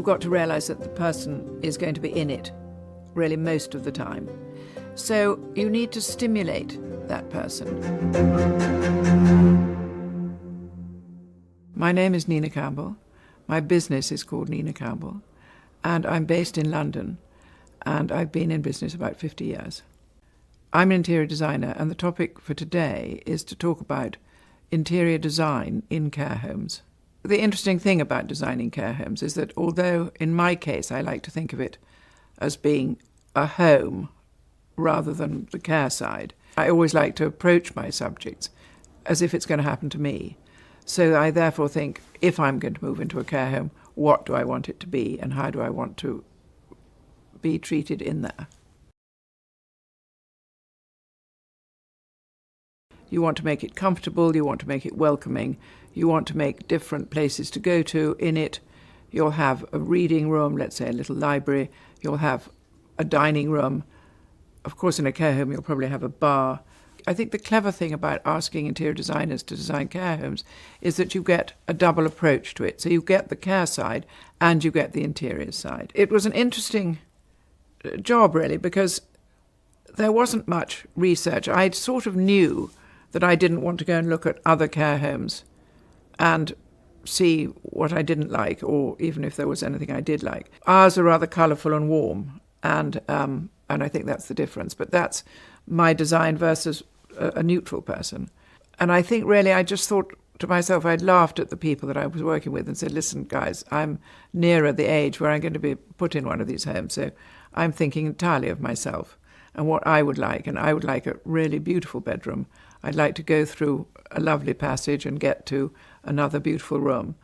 got to realise that the person is going to be in it, really most of the time. So you need to stimulate that person. My name is Nina Campbell. My business is called Nina Campbell, and I'm based in London, and I've been in business about 50 years. I'm an interior designer, and the topic for today is to talk about interior design in care homes. The interesting thing about designing care homes is that although in my case I like to think of it as being a home rather than the care side, I always like to approach my subjects as if it's going to happen to me. So I therefore think, if I'm going to move into a care home, what do I want it to be and how do I want to be treated in there? You want to make it comfortable, you want to make it welcoming, you want to make different places to go to in it. You'll have a reading room, let's say a little library, you'll have a dining room. Of course, in a care home, you'll probably have a bar. I think the clever thing about asking interior designers to design care homes is that you get a double approach to it. So you get the care side and you get the interior side. It was an interesting job, really, because there wasn't much research. I sort of knew that I didn't want to go and look at other care homes and see what I didn't like, or even if there was anything I did like. Ours are rather colourful and warm, and I think that's the difference. But that's my design versus a neutral person. And I think really I just thought to myself, I'd laughed at the people that I was working with and said, listen, guys, I'm nearer the age where I'm going to be put in one of these homes. So I'm thinking entirely of myself and what I would like. And I would like a really beautiful bedroom. I'd like to go through a lovely passage and get to another beautiful room.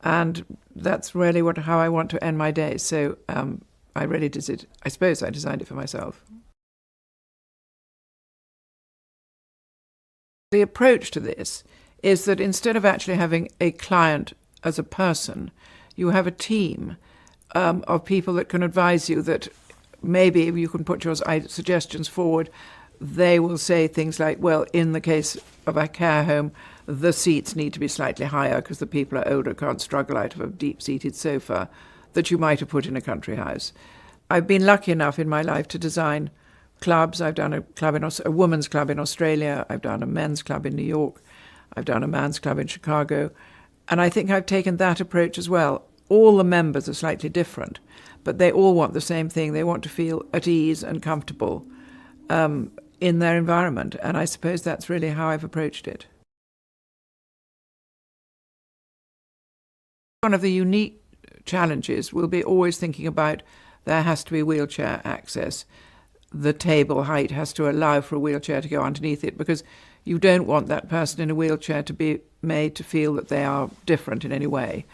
And that's really how I want to end my days. So I really did it. I suppose I designed it for myself. The approach to this is that instead of actually having a client as a person, you have a team of people that can advise you, that maybe you can put your suggestions forward. They will say things like, well, in the case of a care home, the seats need to be slightly higher because the people are older, can't struggle out of a deep-seated sofa that you might have put in a country house. I've been lucky enough in my life to design clubs. I've done a women's club in Australia. I've done a men's club in New York. I've done a man's club in Chicago. And I think I've taken that approach as well. All the members are slightly different, but they all want the same thing. They want to feel at ease and comfortable in their environment. And I suppose that's really how I've approached it. One of the unique challenges will be always thinking about there has to be wheelchair access. The table height has to allow for a wheelchair to go underneath it, because you don't want that person in a wheelchair to be made to feel that they are different in any way.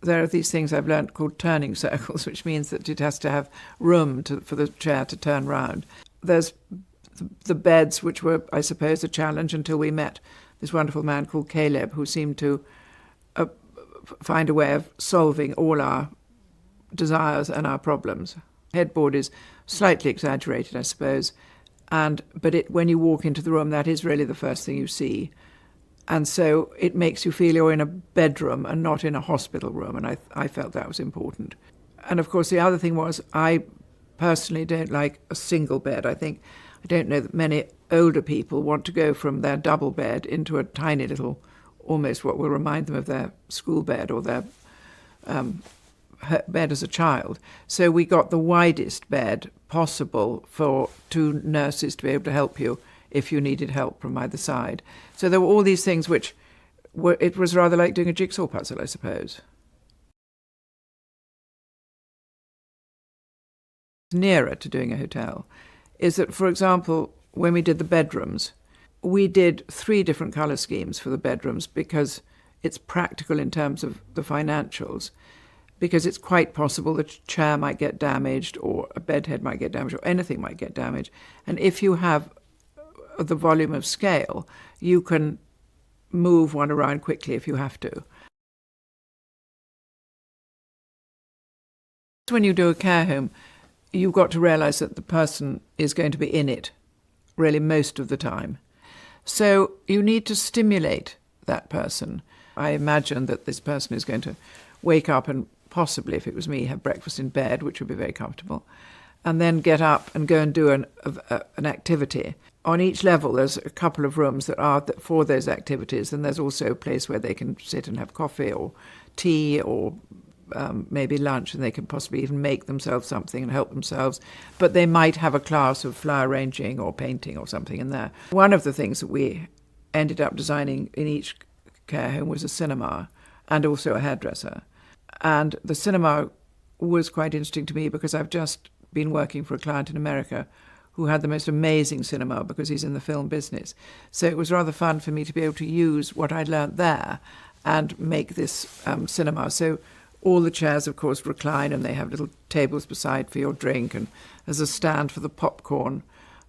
There are these things I've learnt called turning circles, which means that it has to have room for the chair to turn round. There's the beds, which were, I suppose, a challenge until we met this wonderful man called Caleb, who seemed to find a way of solving all our desires and our problems. Headboard is slightly exaggerated, I suppose, but when you walk into the room, that is really the first thing you see. And so it makes you feel you're in a bedroom and not in a hospital room, and I felt that was important. And of course, the other thing was, I personally don't like a single bed. I don't know that many older people want to go from their double bed into a tiny little, almost what will remind them of their school bed or their bed as a child. So we got the widest bed possible for two nurses to be able to help you if you needed help from either side. So there were all these things which it was rather like doing a jigsaw puzzle, I suppose. Nearer to doing a hotel is that, for example, when we did the bedrooms, we did 3 different colour schemes for the bedrooms because it's practical in terms of the financials, because it's quite possible that a chair might get damaged or a bedhead might get damaged or anything might get damaged. And if you have the volume of scale, you can move one around quickly if you have to. When you do a care home, you've got to realise that the person is going to be in it really most of the time. So you need to stimulate that person. I imagine that this person is going to wake up and possibly, if it was me, have breakfast in bed, which would be very comfortable, and then get up and go and do an activity. On each level, there's a couple of rooms that are for those activities, and there's also a place where they can sit and have coffee or tea or maybe lunch, and they can possibly even make themselves something and help themselves. But they might have a class of flower arranging or painting or something in there. One of the things that we ended up designing in each care home was a cinema and also a hairdresser. And the cinema was quite interesting to me because I've just been working for a client in America who had the most amazing cinema because he's in the film business. So it was rather fun for me to be able to use what I'd learnt there and make this cinema. So all the chairs, of course, recline, and they have little tables beside for your drink, and there's a stand for the popcorn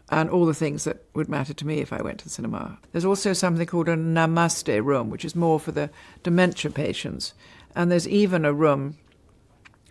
and all the things that would matter to me if I went to the cinema. There's also something called a Namaste room, which is more for the dementia patients. And there's even a room,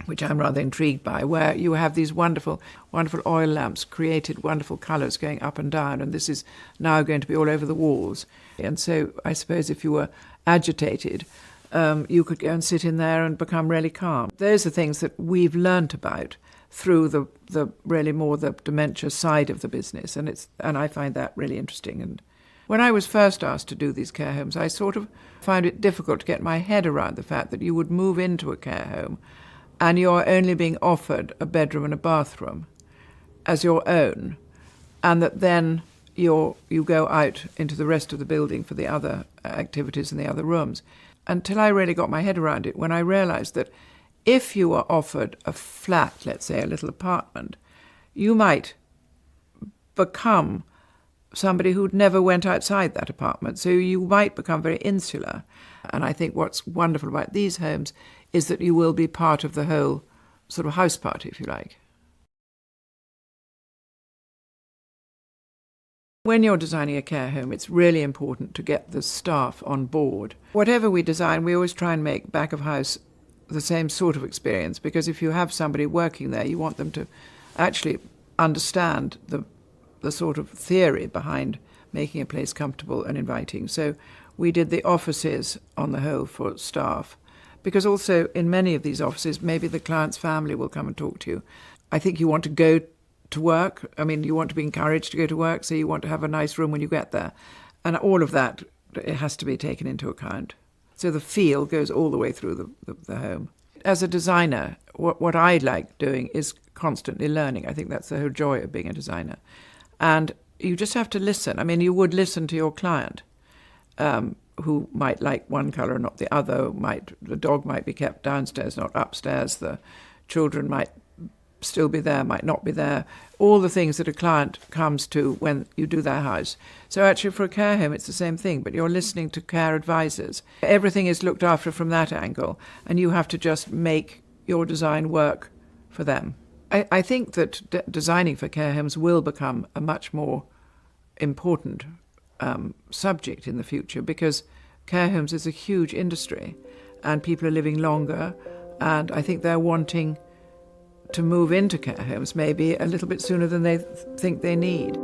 which I'm rather intrigued by, where you have these wonderful, wonderful oil lamps, created wonderful colours going up and down, and this is now going to be all over the walls. And so I suppose if you were agitated, you could go and sit in there and become really calm. Those are things that we've learnt about through the really more the dementia side of the business, and I find that really interesting. And when I was first asked to do these care homes, I sort of found it difficult to get my head around the fact that you would move into a care home and you're only being offered a bedroom and a bathroom as your own, and that then you go out into the rest of the building for the other activities in the other rooms. Until I really got my head around it, when I realised that if you were offered a flat, let's say a little apartment, you might become somebody who'd never went outside that apartment. So you might become very insular. And I think what's wonderful about these homes is that you will be part of the whole sort of house party, if you like. When you're designing a care home, it's really important to get the staff on board. Whatever we design, we always try and make back of house the same sort of experience, because if you have somebody working there, you want them to actually understand the sort of theory behind making a place comfortable and inviting. So we did the offices on the whole for staff, because also in many of these offices, maybe the client's family will come and talk to you. I think you want to go to work. I mean, you want to be encouraged to go to work, so you want to have a nice room when you get there. And all of that, it has to be taken into account. So the feel goes all the way through the home. As a designer, what I like doing is constantly learning. I think that's the whole joy of being a designer. And you just have to listen. I mean, you would listen to your client, who might like one colour and not the other. The dog might be kept downstairs, not upstairs. The children might still be there, might not be there. All the things that a client comes to when you do their house. So actually for a care home, it's the same thing, but you're listening to care advisors. Everything is looked after from that angle, and you have to just make your design work for them. I think that designing for care homes will become a much more important subject in the future, because care homes is a huge industry and people are living longer, and I think they're wanting to move into care homes maybe a little bit sooner than they think they need.